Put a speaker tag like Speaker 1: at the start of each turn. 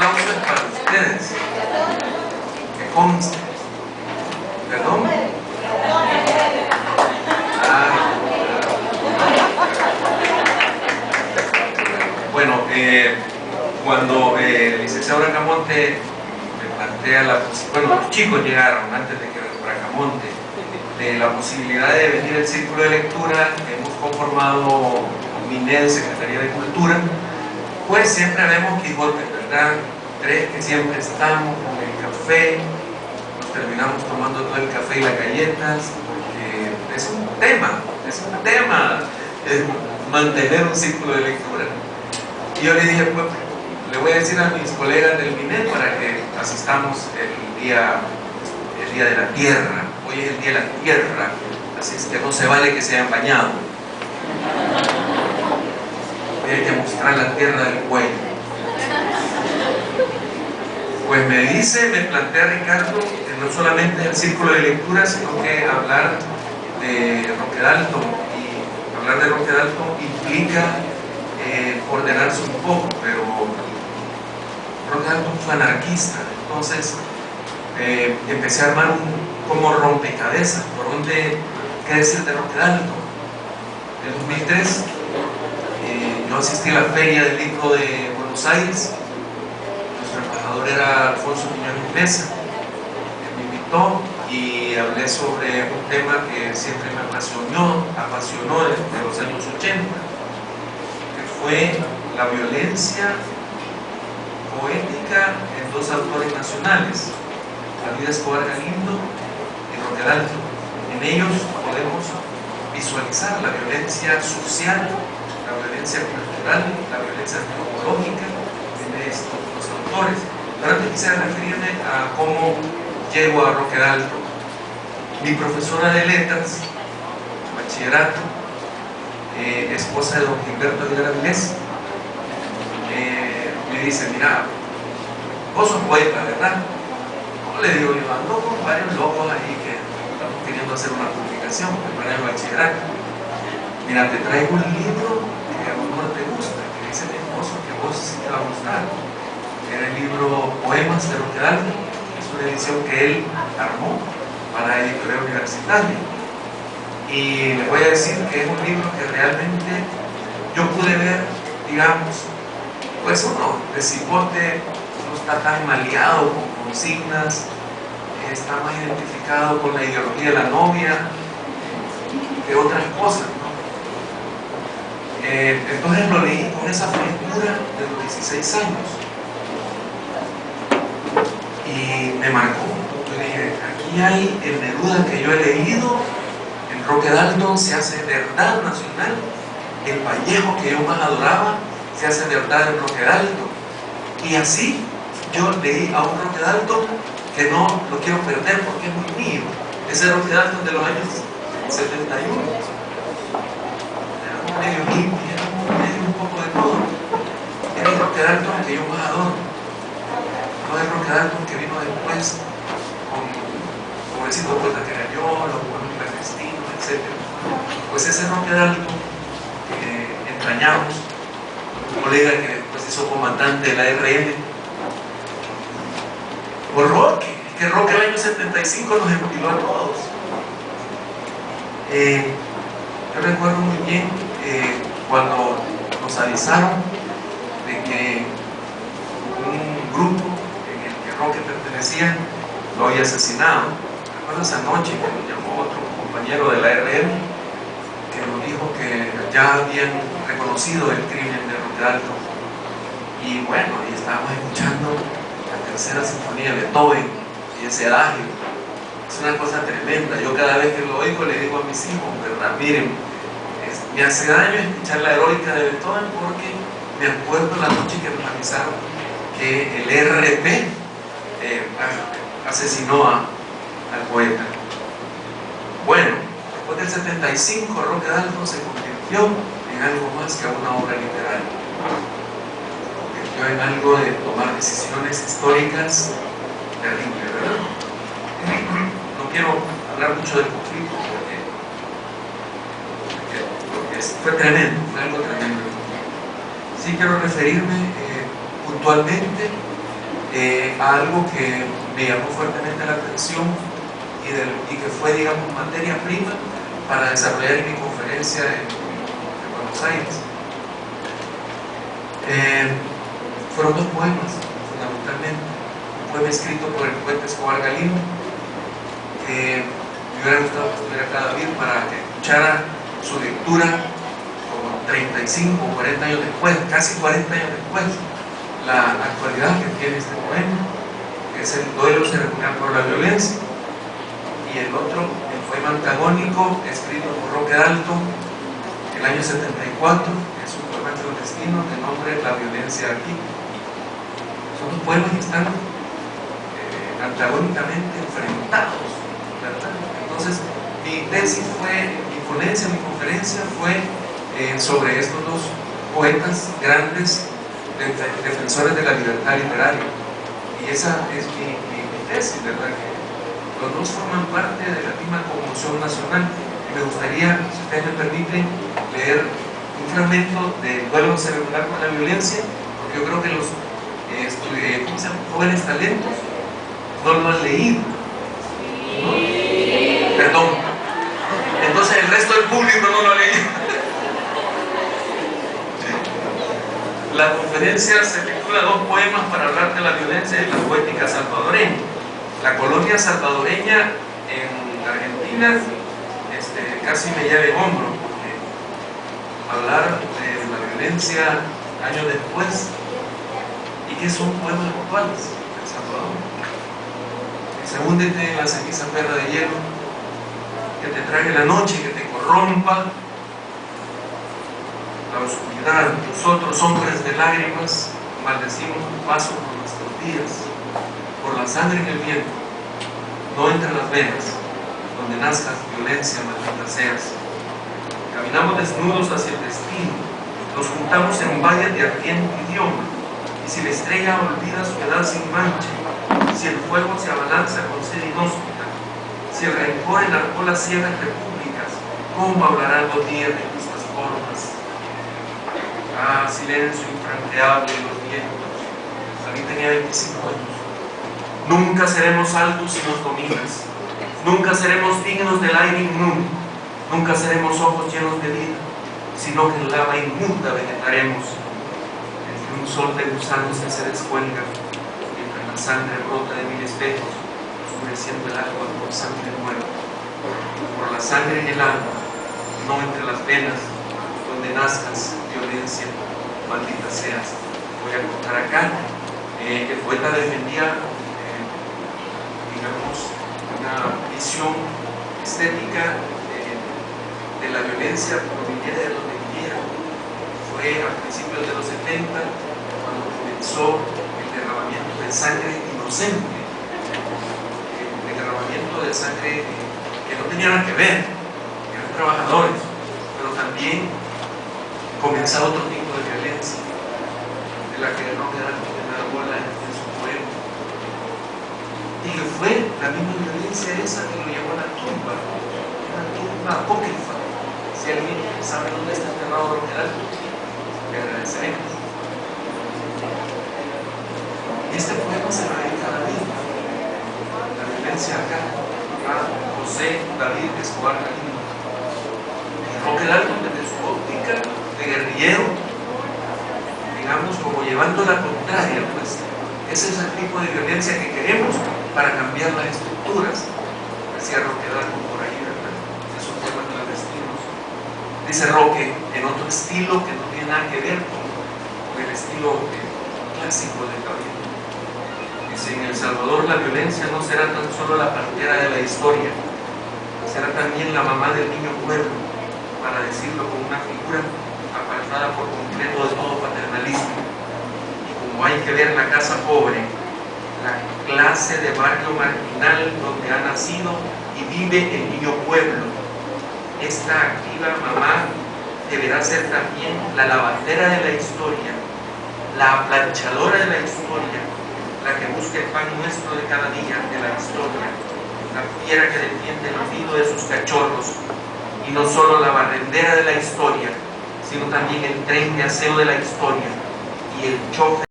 Speaker 1: aplauso es para ustedes. Que conste. ¿Perdón? Bueno, cuando el licenciado Bracamonte me plantea los chicos llegaron antes de que Bracamonte, de la posibilidad de venir al círculo de lectura que hemos conformado MINED, Secretaría de Cultura, pues siempre vemos Quijote, ¿verdad? Tres que siempre estamos con el café, nos terminamos tomando todo el café y las galletas, porque es un tema mantener un círculo de lectura. Y yo le dije, pues, le voy a decir a mis colegas del MINED para que asistamos el día de la Tierra. Hoy es el Día de la Tierra, así es que no se vale que se hayan bañado. Hoy hay que mostrar la tierra del cuello. Pues me plantea Ricardo que no solamente el círculo de lectura, sino que hablar de Roque Dalton, y hablar de Roque Dalton implica ordenarse un poco, pero Roque Dalton fue anarquista, entonces empecé a armar como rompecabezas, por dónde, qué decir de Roque Dalton. En 2003 yo asistí a la Feria del Libro de Buenos Aires. Nuestro embajador era Alfonso Quiñones Mesa. Él me invitó y hablé sobre un tema que siempre me apasionó desde los años 80, que fue la violencia poética en dos autores nacionales, David Escobar Galindo y Roque Dalton. En ellos podemos visualizar la violencia social, la violencia cultural, la violencia antropológica de estos dos autores. Ahora quisiera referirme a cómo llego a Roque Dalton. Mi profesora de letras, bachillerato, esposa de don Gilberto Aguilar Avilés, me dice, mira, vos sos poeta, ¿verdad? No, le digo, yo ando con varios locos ahí que estamos queriendo hacer una publicación para el bachillerato. Mira, te traigo un libro que a vos no te gusta, que dice mi esposo que a vos sí te va a gustar. Era el libro Poemas de Roque Dalton, es una edición que él armó para Editorial Universitaria. Y le voy a decir que es un libro que realmente yo pude ver, digamos, pues uno de cipote no está tan maleado con consignas, está más identificado con la ideología de la novia que otras cosas, ¿no? Entonces lo leí con esa frescura de los 16 años y me marcó. Yo dije, aquí hay el Neruda que yo he leído, en Roque Dalton se hace verdad nacional, el Vallejo que yo más adoraba se hace verdad en Roque Dalton. Y así yo leí a un Roque Dalton que no lo quiero perder porque es muy mío. Ese Roque Dalton de los años 71 era un medio hippie, era un poco de todo. Era el Roque Dalton que yo más adoro, no el Roque Dalton que vino después con Pobrecito Poeta que era yo, los buenos clandestinos, etc. Pues ese Roque Dalton que entrañamos, un colega que después hizo comandante de la RM, por Roque, que Roque el año 75 nos empiló a todos. Yo recuerdo muy bien cuando nos avisaron de que un grupo en el que Roque pertenecía lo había asesinado. Recuerdo esa noche que nos llamó otro compañero de la RM que nos dijo que ya habían reconocido el crimen de Roque Dalton. Y bueno, y estábamos escuchando la tercera sinfonía de Beethoven y ese adagio. Es una cosa tremenda. Yo cada vez que lo oigo le digo a mis hijos, ¿verdad? Miren, me hace daño escuchar la heroica de Beethoven porque me acuerdo la noche que nos avisaron que el RP asesinó al poeta. Bueno, después del 75 Roque Dalton se convirtió en algo más que una obra literaria. Se convirtió en algo de tomar decisiones históricas terribles, ¿verdad? No quiero hablar mucho del conflicto porque fue tremendo, fue algo tremendo. Sí quiero referirme puntualmente algo que me llamó fuertemente la atención y que fue, digamos, materia prima para desarrollar mi conferencia en Buenos Aires. Fueron dos poemas, fundamentalmente. Un poema escrito por el poeta Escobar Galindo, que me hubiera gustado que estuviera acá David para que escuchara su lectura como 35 o 40 años después, casi 40 años después, la actualidad que tiene este poema, que es El duelo ceremonial por la violencia, y el otro, el poema antagónico, escrito por Roque Dalton el año 74, que es un poema clandestino de nombre La violencia aquí. Son dos poemas que están antagónicamente enfrentados, ¿verdad? Entonces, mi tesis fue, mi ponencia, mi conferencia fue sobre estos dos poetas grandes, defensores de la libertad literaria. Y esa es mi tesis, ¿verdad? Que los dos forman parte de la misma conmoción nacional. Y me gustaría, si ustedes me permiten, leer un fragmento de Duelo cerebral con la violencia, porque yo creo que los jóvenes talentos no lo han leído, ¿no? Perdón. Entonces el resto del público no lo ha leído. La conferencia se titula Dos poemas para hablar de la violencia y la poética salvadoreña. La colonia salvadoreña en Argentina casi me lleva en hombro, porque hablar de la violencia años después y que son poemas actuales en Salvador. Se húndete en la ceniza perra de hielo, que te trague la noche, que te corrompa la oscuridad. Nosotros, hombres de lágrimas, maldecimos tu paso por nuestros días, por la sangre en el viento, no entre las venas, donde nazcas violencia, maldita seas. Caminamos desnudos hacia el destino, nos juntamos en valles de ardiente idioma, y si la estrella olvida su edad sin mancha, si el fuego se abalanza con sed inhóspita, si el rencor enarcó las ciegas repúblicas, ¿cómo hablarán los días de justas formas? Ah, silencio infranqueable de los vientos. David tenía 25 años. Nunca seremos altos si nos dominas. Nunca seremos dignos del aire inmundo. Nunca seremos ojos llenos de vida, sino que en lava inmunda vegetaremos. Entre un sol de gusanos que se descuelga, mientras la sangre brota de mil espejos, oscureciendo el agua con sangre nueva. Por la sangre en el alma, no entre las venas, donde nazcas violencia, maldita seas. Voy a contar acá. El poeta defendía, digamos, una visión estética de la violencia proviniera de donde viniera. Fue a principios de los 70 cuando comenzó el derramamiento de sangre inocente, el derramamiento de sangre que no tenía nada que ver, eran trabajadores, pero también comenzaba otro tipo de violencia, de la que no quedaron condenadas bola en su poema. Y que fue la misma violencia esa que lo llevó a la tumba, una tumba apócrifa. Si alguien sabe dónde está enterrado Roque Dalton, le agradeceremos. Este poema se lo dedica a David, la violencia acá, a José David Escobar Galindo. Roque Dalton, desde su óptica de guerrillero, digamos, como llevando la contraria, pues ese es el tipo de violencia que queremos para cambiar las estructuras. Decía Roque Dalton por ahí, ¿verdad? Es un tema clandestinos. Dice Roque, en otro estilo que no tiene nada que ver con el estilo clásico de David. Dice, en El Salvador la violencia no será tan solo la partera de la historia, será también la mamá del niño pueblo, para decirlo con una figura apartada por completo de todo paternalismo. Y como hay que ver la casa pobre, la clase de barrio marginal donde ha nacido y vive el niño pueblo, esta activa mamá deberá ser también la lavandera de la historia, la aplanchadora de la historia, la que busca el pan nuestro de cada día de la historia, la fiera que defiende el nido de sus cachorros, y no solo la barrendera de la historia, sino también el tren de aseo de la historia y el chofer